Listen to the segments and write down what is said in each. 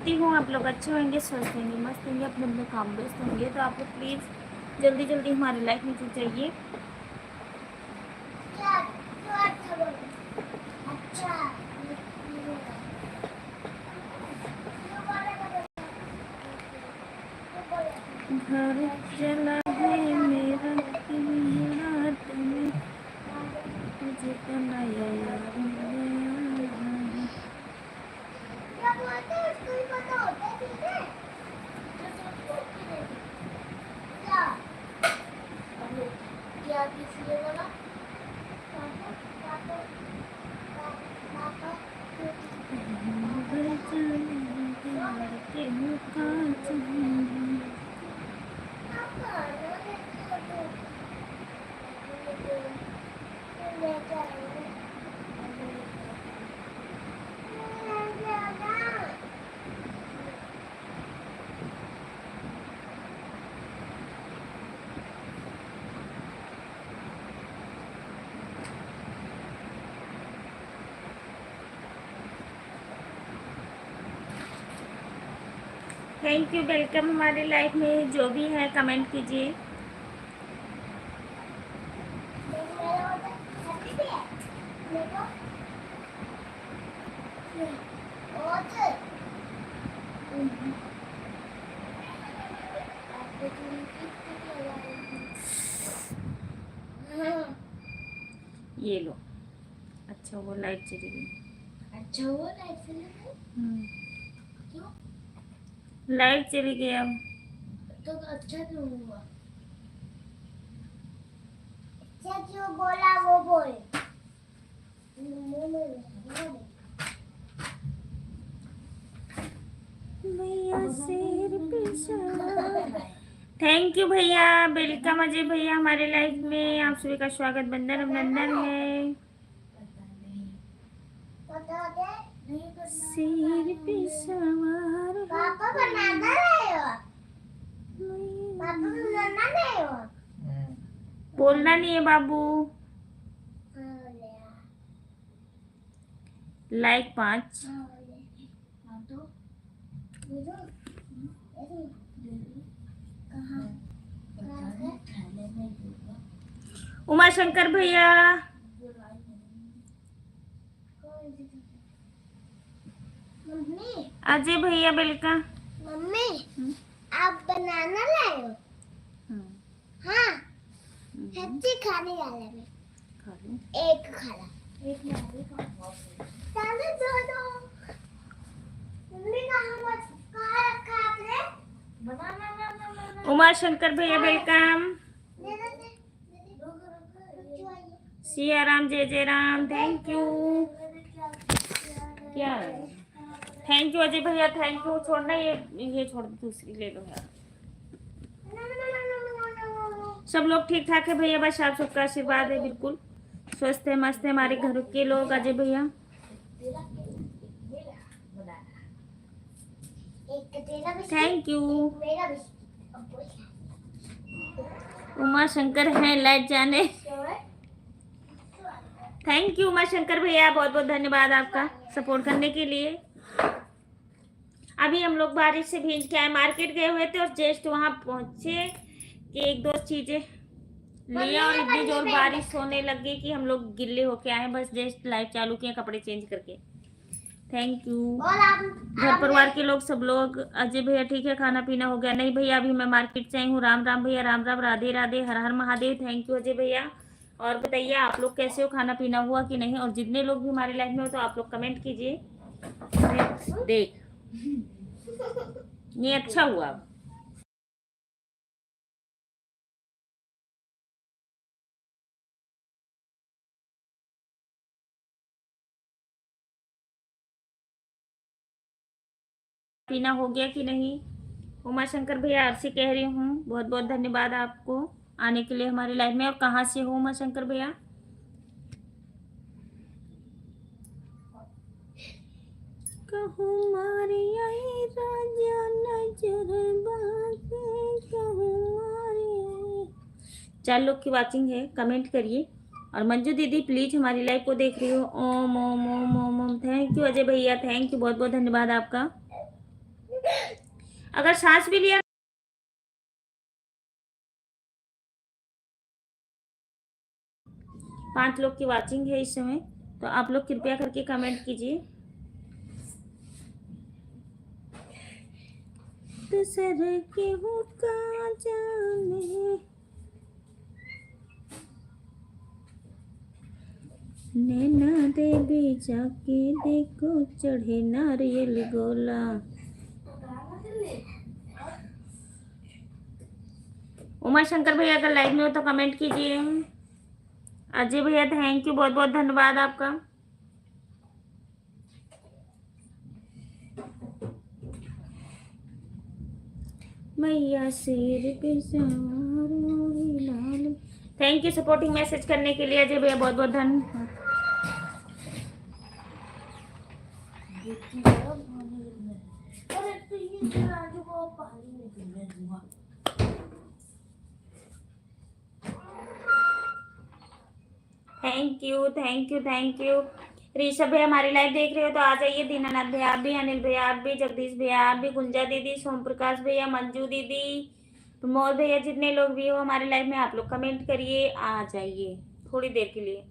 हूँ आप लोग अच्छे होंगे, स्वस्थ होंगे, मस्त होंगे, अपने अपने काम व्यस्त होंगे। तो आप लोग प्लीज़ जल्दी जल्दी हमारी लाइफ में जुड़ जाइए। घर चला है मेरा रात में, मुझे तो नया यार क्या किसी वाला के मुकाच थैंक यू, वेलकम हमारे लाइफ में। जो भी है कमेंट कीजिए। ये लो। अच्छा वो लाइट चली गई। अच्छा वो लाइट चली गई। क्यों? लाइट चली गई अब। तो अच्छा क्यों हुआ? क्या क्यों बोला वो बोल। भैया शेर पे सवार। थैंक यू भैया, वेलकम अजय भैया हमारे लाइफ में। आप सभी का स्वागत, बंदन अभिनंदन है। शेर पे सवार पापा बनाना रहे हो? पापा बनाना रहे हो? बोलना नहीं है बाबू। लाइक 5। उमा शंकर भैया, मम्मी अजय भैया वेलकम। मम्मी आप बनाना लाए हो? हाँ सच्ची खाने वाला मैं। खा लो। एक खाना एक चलो दो दो। मम्मी कहाँ रखा आपने? बनाना उमा शंकर भैया वेलकम। दे दो दे। सिया राम, जय जय राम, थैंक यू। क्या है? थैंक यू अजय भैया, थैंक यू। छोड़ना ये छोड़ दो, दूसरी ले लो यार। सब लोग ठीक ठाक है भैया, बस आप सबका आशीर्वाद है। बिल्कुल स्वस्थ है, मस्त है हमारे घर के लोग। अजय भैया थैंक यू। उमा शंकर है लाइट जाने। थैंक यू उमा शंकर भैया, बहुत बहुत धन्यवाद आपका सपोर्ट करने के लिए। अभी हम लोग बारिश से भींज के आए, मार्केट गए हुए थे और जस्ट वहां पहुंचे कि एक दो चीजें लिया और इतनी जोर बारिश होने लग गई कि हम लोग गिल्ले होके आए। बस जस्ट लाइट चालू किए, कपड़े चेंज करके। Thank you. घर परिवार के लोग सब लोग। अजय भैया ठीक है, खाना पीना हो गया? नहीं भैया, अभी मैं मार्केट से आई हूँ। राम राम भैया, राम राम, राधे राधे, हर हर महादेव। थैंक यू अजय भैया। और बताइए आप लोग कैसे हो, खाना पीना हुआ कि नहीं? और जितने लोग भी हमारे लाइफ में हो तो आप लोग कमेंट कीजिए। देख ये अच्छा हुआ। पीना हो गया कि नहीं? उमा शंकर भैया आपसे कह रही हूँ, बहुत बहुत धन्यवाद आपको आने के लिए हमारी लाइफ में। और कहाँ से हो उमा शंकर भैया? कहूँ मारे आई राजा नजर बाके, कहूँ मारे आई। 4 लोग की वाचिंग है, कमेंट करिए। और मंजू दीदी प्लीज हमारी लाइव को देख रही हो, ओम ओम ओम ओम ओम। थैंक यू अजय भैया, थैंक यू, बहुत बहुत धन्यवाद आपका। अगर सांस भी लिया, 5 लोग की वॉचिंग है इस समय, तो आप लोग कृपया करके कमेंट कीजिए। तो सर के हो का जाने, नैना देवी जाके देखो चढ़े नारियल गोला। उमा शंकर भैया अगर लाइव में हो तो कमेंट कीजिए। अजय भैया थैंक यू, बहुत बहुत धन्यवाद आपका। मैया शेर पे सवार मोरी लाल। थैंक यू सपोर्टिंग मैसेज करने के लिए अजय भैया, बहुत बहुत धन्यवाद। Thank you thank you thank you. Rishabh भैया हमारी लाइव देख रहे हो तो आ जाइए। दीनानाथ भैया आप भी, अनिल भैया आप भी, जगदीश भैया आप भी, गुंजा दीदी, सोम प्रकाश भैया, मंजू दीदी, प्रमोद भैया, जितने लोग भी हो हमारे लाइव में आप लोग कमेंट करिए, आ जाइए थोड़ी देर के लिए।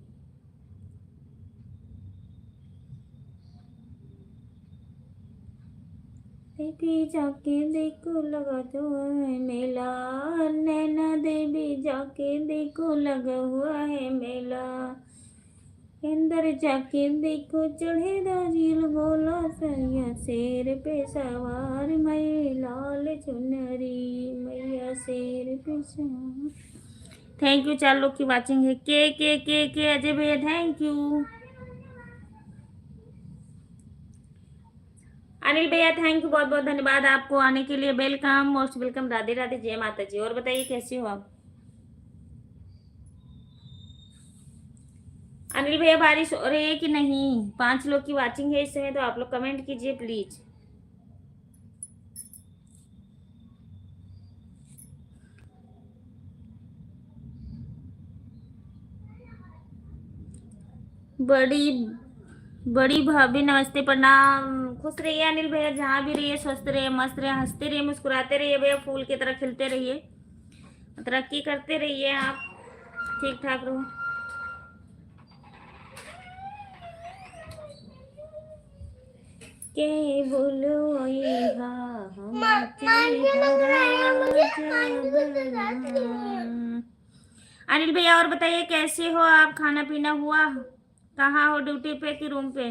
देवी जाके देखो लगा तो है मेला, नैना देवी जाके देखो लगा हुआ है मेला, अंदर जाके देखो चढ़े नारियल गोला, सैया शेर पे सवार, मैं लाल चुनरी, मैया शेर पे सवार। थैंक यू, 4 लोग की वाचिंग है। के अजय भैया थैंक यू। अनिल भैया थैंक यू, बहुत बहुत धन्यवाद आपको आने के लिए। Welcome, most welcome, Radhe Radhe, जय माता जी। और बताइए कैसे हो आप? अनिल भैया बारिश हो रही है कि नहीं? 5 लोग की वाचिंग है इस समय, तो आप लोग कमेंट कीजिए प्लीज। बड़ी बड़ी भाभी नमस्ते, प्रणाम। खुश रहिए अनिल भैया, जहाँ भी रहिए स्वस्थ रहिए, मस्त रहिए, हंसते रहिए, मुस्कुराते रहिए भैया, फूल की तरह खिलते रहिए, तरक्की करते रहिए आप, ठीक ठाक रहो। के बोलो ये अनिल भैया और बताइए कैसे हो आप? खाना पीना हुआ? कहाँ हो, ड्यूटी पे कि रूम पे?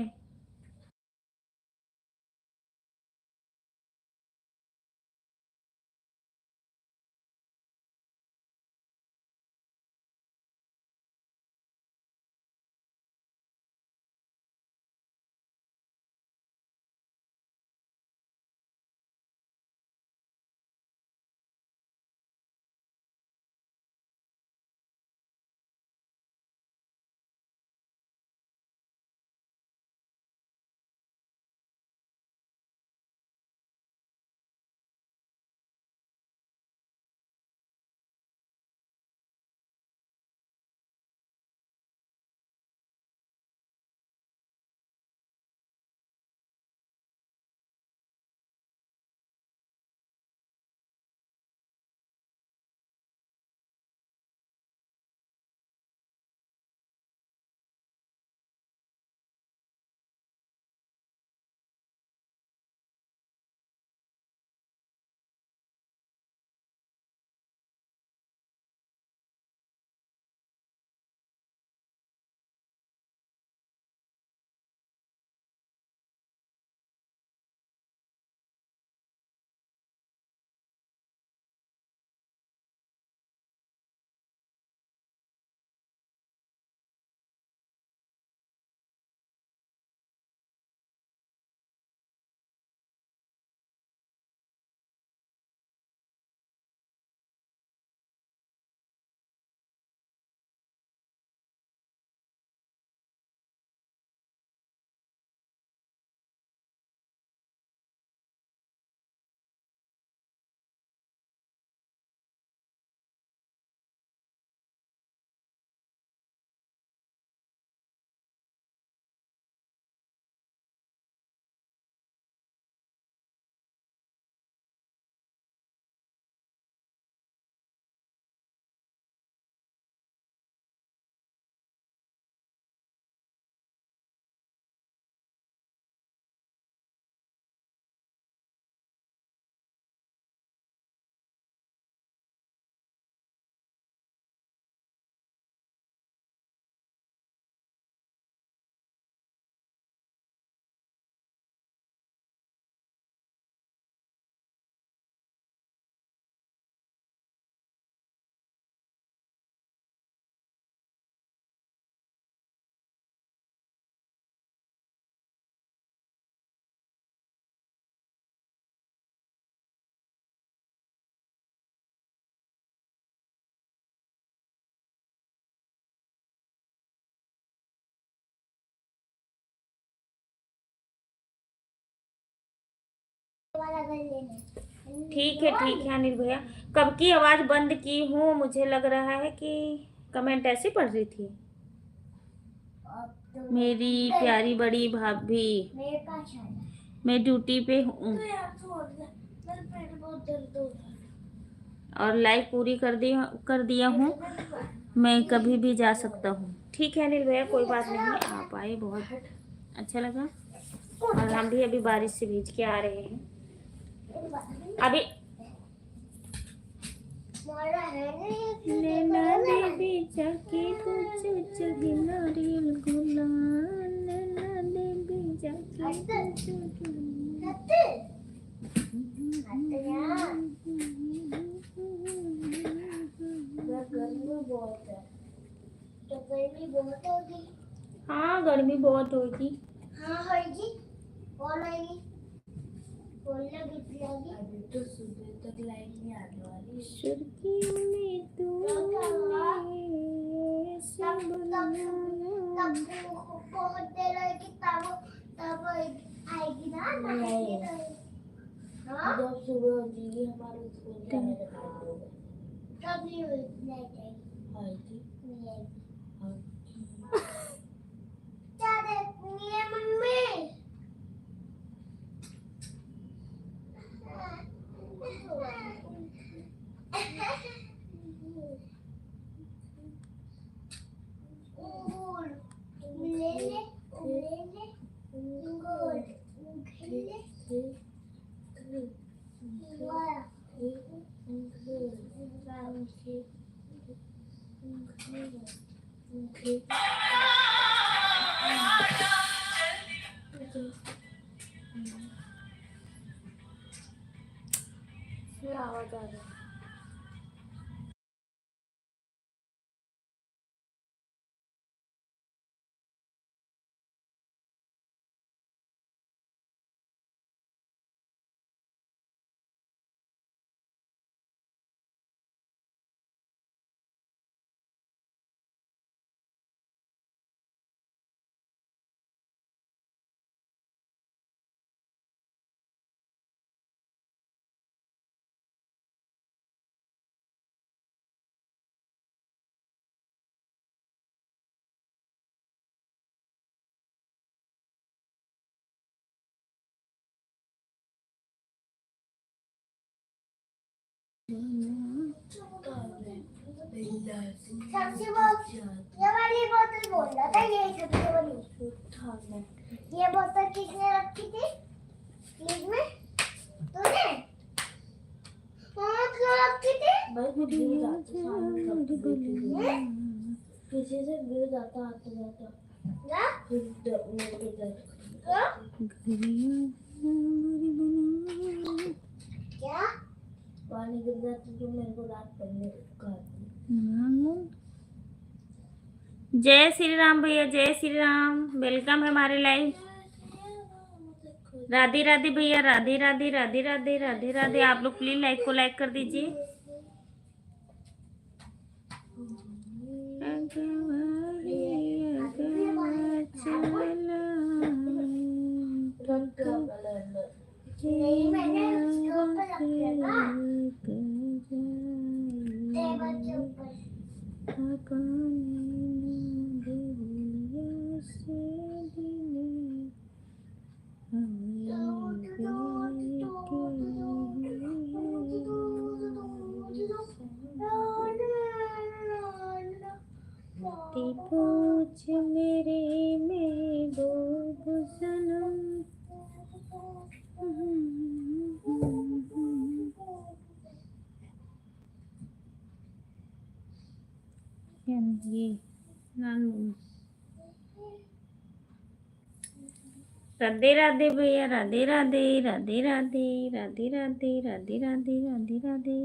वाला कर लेना। ठीक है अनिल भैया। कब की आवाज बंद की हूँ, मुझे लग रहा है कि कमेंट ऐसे पढ़ रही थी। अब तो मेरी प्यारी बड़ी भाभी, मेरे पास आ जा। मैं ड्यूटी पे हूँ तो यार छोड़ दे, मेरे पेट बहुत दर्द हो रहा है। और लाइव पूरी कर दिया हूँ। मैं कभी भी जा सकता हूँ। ठीक है अनिल भैया, कोई बात नहीं, आप आए बहुत अच्छा लगा। और हम भी अभी बारिश से भीज के आ रहे हैं अभी। मोरा है नहीं नैना देवी जाके पूछो चढ़ी नारियल गुलाल, नैना देवी जाके पूछो सत्ते यार गर्मी बहुत है, तो गर्मी बहुत होगी। हाँ गर्मी बहुत होगी। हाँ होगी, कौन आएगी, बोलने कितनी आएगी। अभी तो सुबह तक लाइट नहीं आने वाली। सुर्खियों में बहुत देर आएगी, तब आएगी ना। नहीं जब सुबह हो जाएगी हमारे स्कूल जाने का टाइम होगा तब नहीं आएगी। आएगी नहीं आएगी। क्या देखनी है मम्मी? आवाज आ रही है। सबसे ये वाली बोतल बोल रहा था, ये सबसे बड़ी ये बोतल किसने रखी थी फ्रिज में? तूने? हाँ क्यों रखी थी? बस मैं गिर जाती किसी से गिर जाता आते जाता क्या? मेरे क्या? पानी गिर जाती तो मेरे को रात पड़ने का। जय श्री राम भैया, जय श्री राम, वेलकम है हमारे लाइव। राधे राधे भैया, राधे राधे राधे राधे राधे राधे। आप लोग प्लीज लाइक को लाइक कर दीजिए। नहीं मैंने उसके ऊपर रख दिया था, टेबल के ऊपर। पूछ मेरे महबूब सनम, ये राधे राधे भैया, राधे राधे राधे राधे राधे राधे राधे राधे राधे राधे।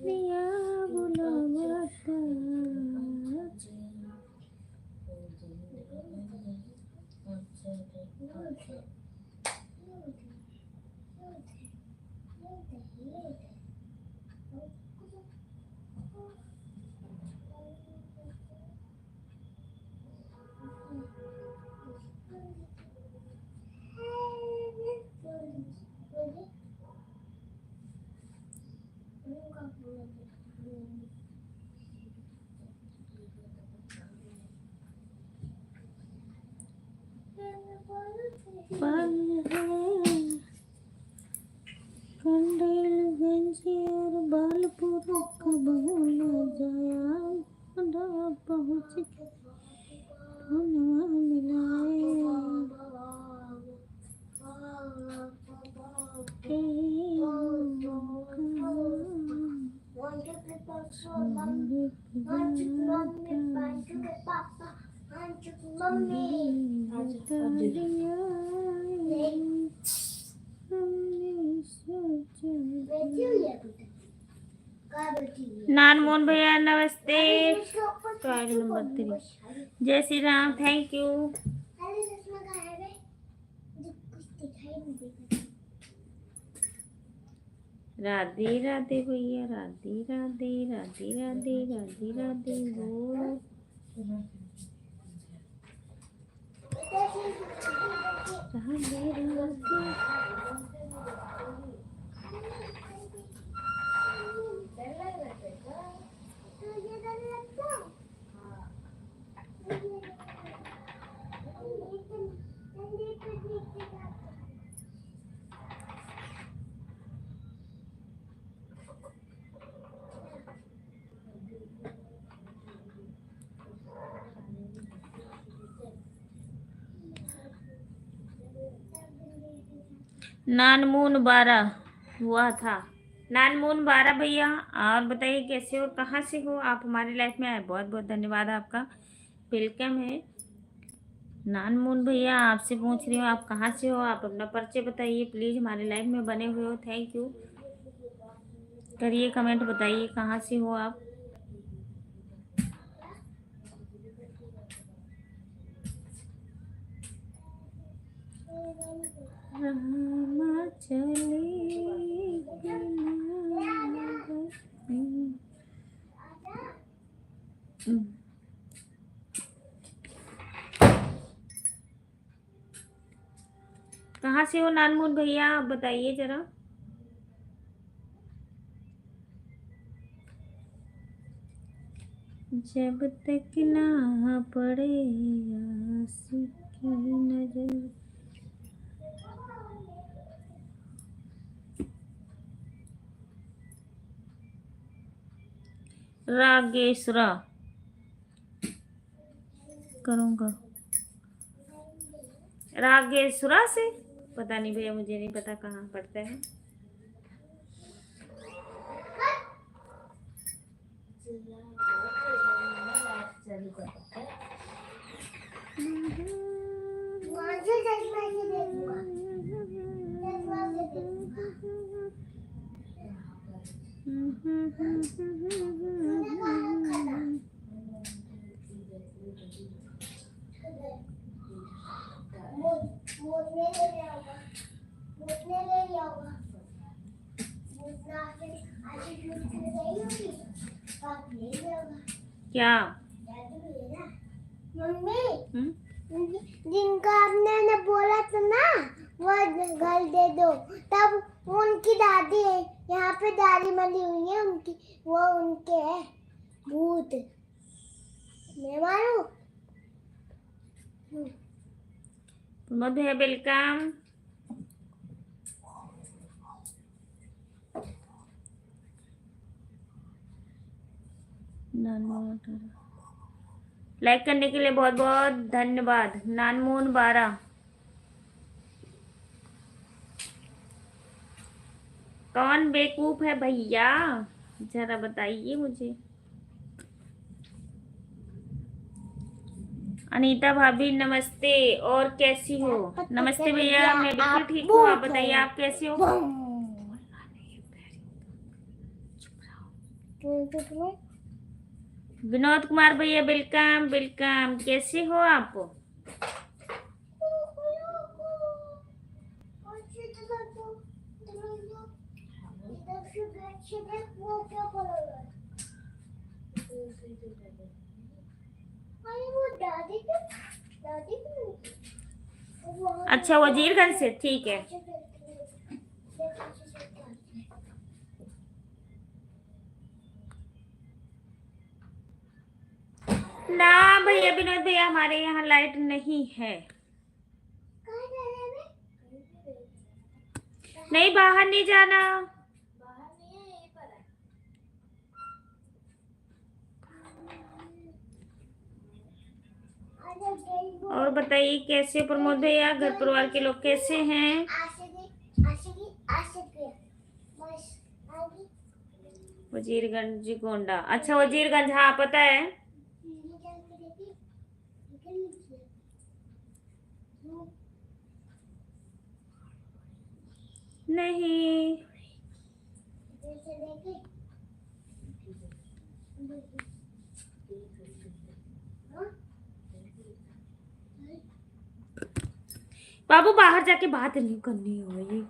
प्रिया बुलावता पल है कंडेल गंजी और बालपुर कब न जाया खुदा पहुँच के हनुआ मिलाए नानमोहन भैया नमस्ते। कार्ड नंबर 3 जय श्री राम थैंक यू। राधे राधे भैया राधे राधे राधे राधे राधे राधे बोल। राधे राधे नानमून 12 हुआ था। नानमून 12 भैया और बताइए कैसे हो कहाँ से हो आप हमारी लाइफ में आए बहुत बहुत धन्यवाद आपका वेलकम है। नानमून भैया आपसे पूछ रही हूँ आप कहाँ से हो आप अपना परिचय बताइए प्लीज़ हमारी लाइफ में बने हुए हो थैंक यू करिए कमेंट बताइए कहाँ से हो आप। रामा चले कहाँ से हो नानमून भैया आप बताइए जरा। जब तक ना पड़े आशिक की नजर रागेश्वरा करूँगा रागेश्वरा से पता नहीं भैया मुझे नहीं पता कहाँ पड़ता है। क्या मम्मी जिनका आपने ने बोला था ना वो घर दे दो तब उनकी दादी है यहाँ पे दादी मरी हुई है उनकी वो उनके है भूत मैं मारू मधु वेलकम। लाइक करने के लिए बहुत बहुत धन्यवाद। नानमोहन 12 कौन बेवकूफ है भैया जरा बताइए मुझे। अनीता भाभी नमस्ते और कैसी हो। नमस्ते भैया मैं बिल्कुल ठीक हूँ आप बताइए आप कैसे हो। विनोद कुमार भैया वेलकम वेलकम कैसे हो आप। अच्छा वजीरगंज से ठीक है। ना भैया विनोद भैया हमारे यहाँ लाइट नहीं है। नहीं, बाहर नहीं जाना। और बताइए कैसे प्रमोद भैया, घर परिवार के लोग कैसे हैं? वजीरगंज गोंडा, अच्छा वजीरगंज, हाँ पता है। नहीं, बाबू बाहर जाके बात नहीं करनी है।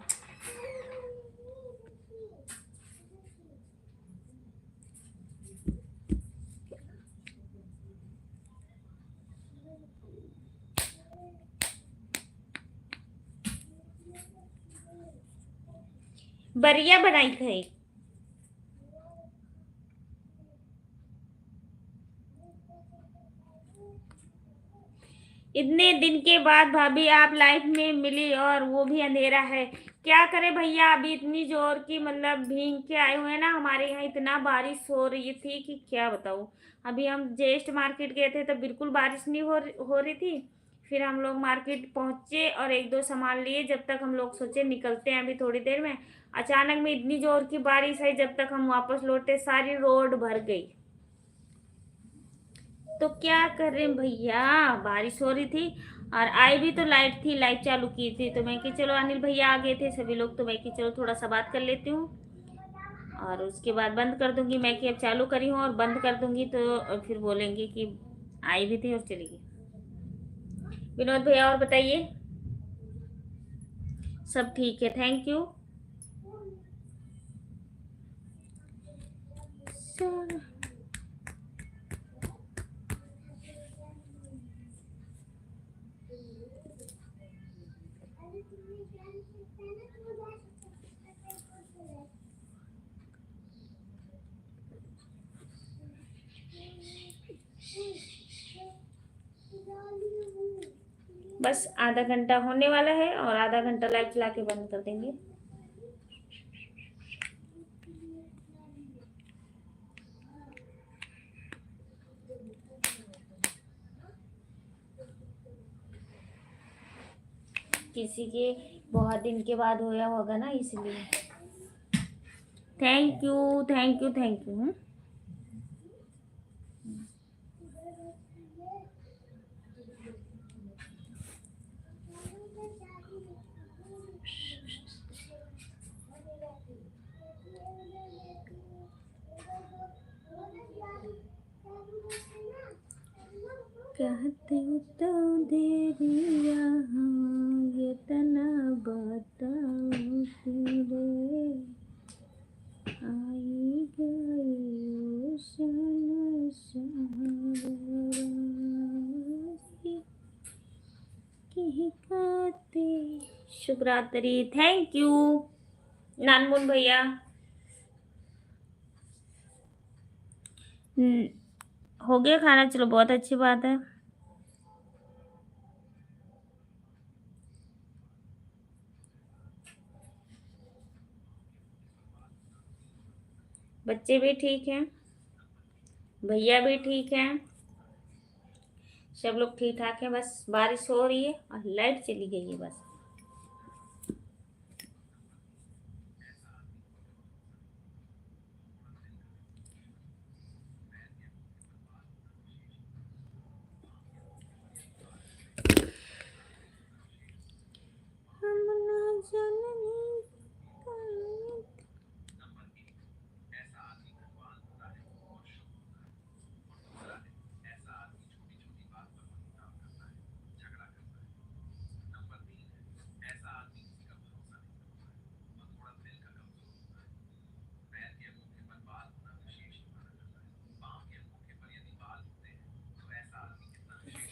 बढ़िया बनाई थे। इतने दिन के बाद भाभी आप लाइफ में मिली और वो भी अंधेरा है। क्या करे भैया, अभी इतनी जोर की मतलब भीग के आए हुए हैं ना, हमारे यहाँ इतना बारिश हो रही थी कि क्या बताऊँ। अभी हम जेस्ट मार्केट गए थे तो बिल्कुल बारिश नहीं हो रही थी। फिर हम लोग मार्केट पहुंचे और एक दो सामान लिए, जब तक हम लोग सोचे निकलते हैं अभी थोड़ी देर में, अचानक में इतनी जोर की बारिश आई, जब तक हम वापस लौटे सारी रोड भर गई। तो क्या कर रहे हैं भैया, बारिश हो रही थी और आई भी तो लाइट थी, लाइट चालू की थी, तो मैं कि चलो अनिल भैया आ गए थे सभी लोग, तो मैं कि चलो थोड़ा सा बात कर लेती हूँ और उसके बाद बंद कर दूंगी। मैं कि अब चालू करी हूँ और बंद कर दूंगी तो फिर बोलेंगे कि आई भी थी और चली गई। विनोद भैया और बताइए। सब ठीक है, थैंक यू। बस आधा घंटा होने वाला है और आधा घंटा लाइट चला के बंद कर देंगे। किसी के बहुत दिन के बाद होया होगा ना, इसलिए। Thank you, thank you, thank you. कहते तो देरिया ये तना बताओ तेरे आई गई कहते। शुभ रात्रि, थैंक यू नानमुन भैया। हो गया खाना, चलो बहुत अच्छी बात है। बच्चे भी ठीक हैं, भैया भी ठीक हैं, सब लोग ठीक ठाक हैं। बस बारिश हो रही है और लाइट चली गई है बस। हम ना जननी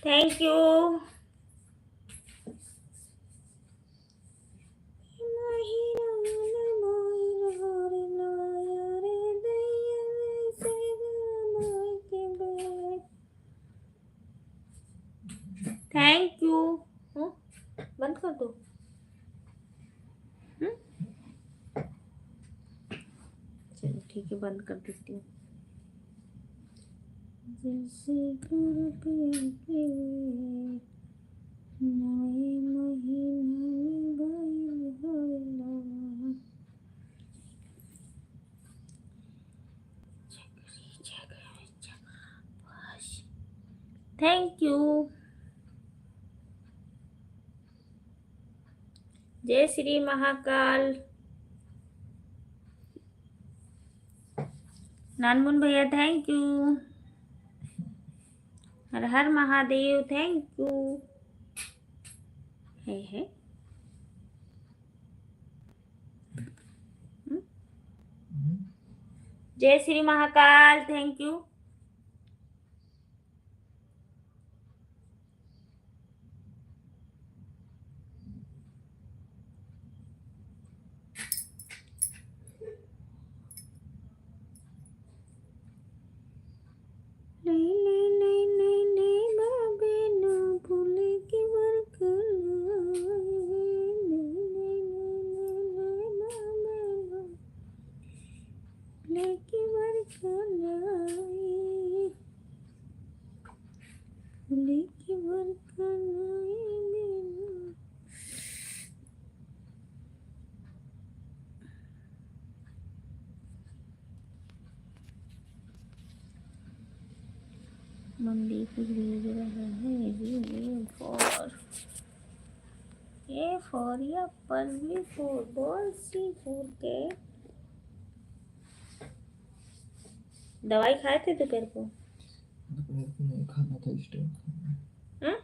थैंक यू। Thank you. बंद कर दो। ठीक है, बंद कर देती हूँ। जैसे गुरु पिया के नवे महीने गए होला। Thank you. जय श्री महाकाल। नानमुन भैया thank you. Her her Mahadev thank you. है जय श्री महाकाल थैंक यू। नहीं नहीं नहीं नहीं नहीं बाबे ना भूले की मंदी कुछ भेज रहा है A for apple B for ball C for cat. दवाई खाए थे दोपहर को? दोपहर को नहीं खाना था, इस टाइम खाना। हाँ?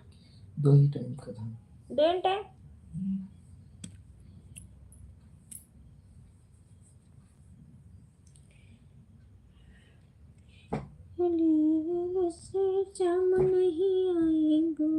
2 ही टाइम का था। 2 टाइम? से चम नहीं आएगा।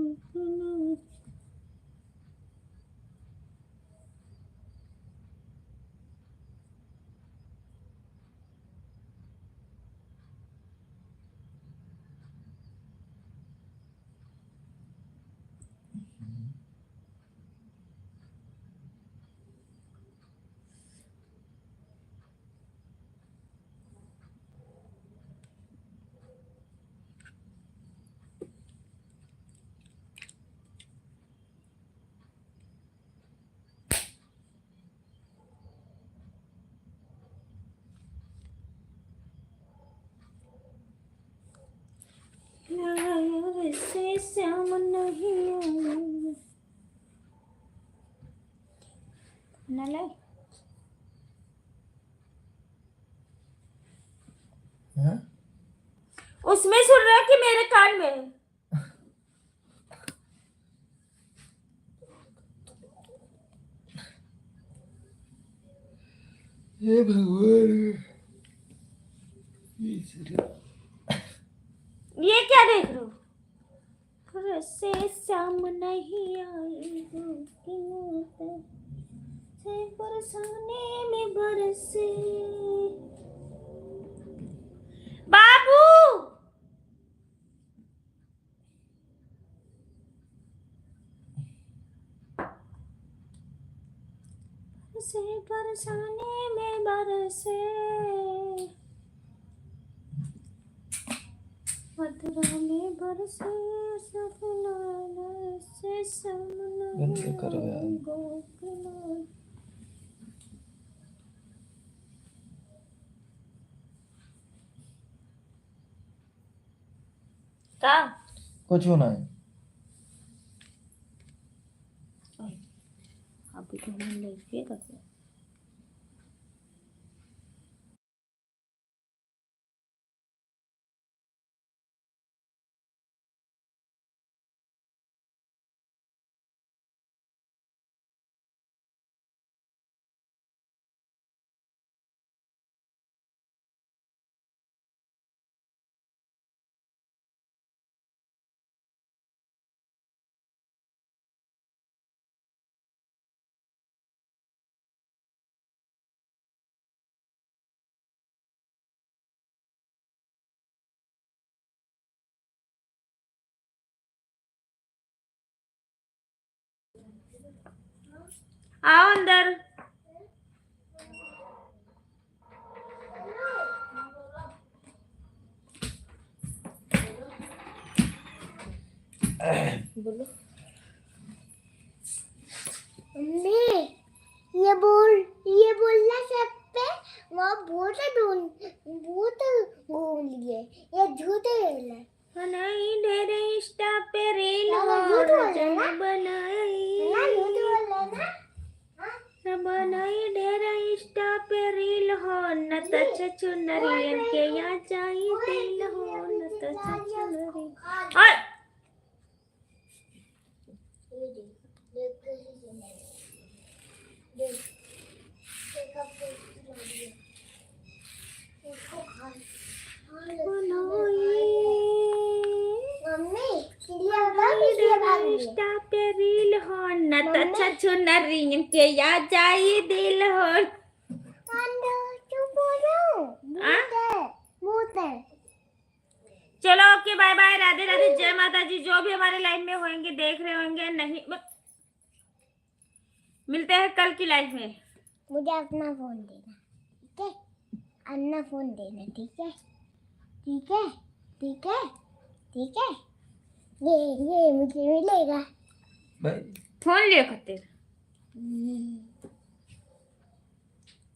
से श्याम नहीं आएगा। ना ले हाँ? उसमें सुन रहा है कि मेरे कान में? हे भगवान, ये क्या देख रहे हो? से श्याम नहीं आएगा से बरसाने में बरसे। बाबू से बरसाने में बरसे मथुरा में बरसे सपना से बंद करो यार। गोकुल। का कुछ होना है। अभी तो हम लेके करते। आओ अंदर। बोलो। मम्मी ये बोलना सब पे वो भूत बोल लिए ये झूठ है बनाई ढेर इंस्टा पे रील ना, हो झूठ बोल रहे हैं ना? बनाई ना झूठ बोल रहे ना बनाई ढेर इंस्टा पे रील हो न त चुनरियन के यहाँ जाई दिल हो न त चुनरी। ओए मम्मी चिड़िया बताओ किसलिए भाग रही है? इंस्टा पे रील हो न त चुनरियन के यहाँ जाई दिल हो। अंदर चुप हो जाओ भूत है चलो okay bye bye, Radhe Radhe, जय माता जी। जो भी हमारे लाइव में होंगे देख रहे होंगे, नहीं मिलते हैं कल की लाइव में। मुझे अपना फोन देना ठीक है अन्ना फोन देना ठीक है ठीक है ठीक है ठीक है ये मुझे मिलेगा भाई फोन ले खते,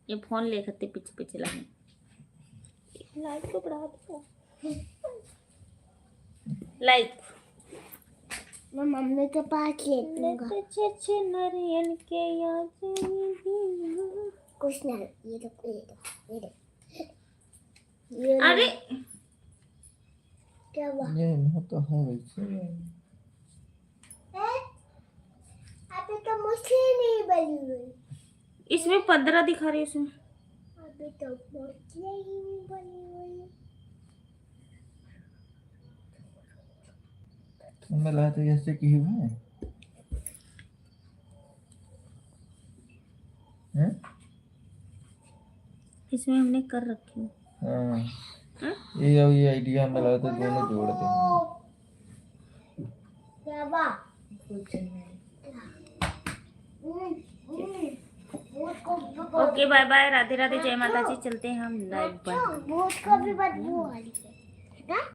ये फोन ले खते पीछे पीछे लगे। लाइट को बढ़ा दो, लाइट मैं मम्मी के पास लेटूंगा नरियन के याद कुछ ना ये दो ये अरे क्या हुआ ये नहीं तो है वैसे। अभी तो मुझसे नहीं बनी हुई इसमें 15 दिखा रही है इसमें। अभी तो मुझसे ही नहीं बनी हुई मैं लाया तो ऐसे की हुआ है हैं? इसमें हमने कर रखी है। हाँ हाँ? ये आइडिया में लाया तो दोनों जोड़ दें। क्या हुआ okay bye bye, Radhe Radhe, जय माता जी। चलते हैं हम लाइव पर। भूत को भी बदबू आ रही है ना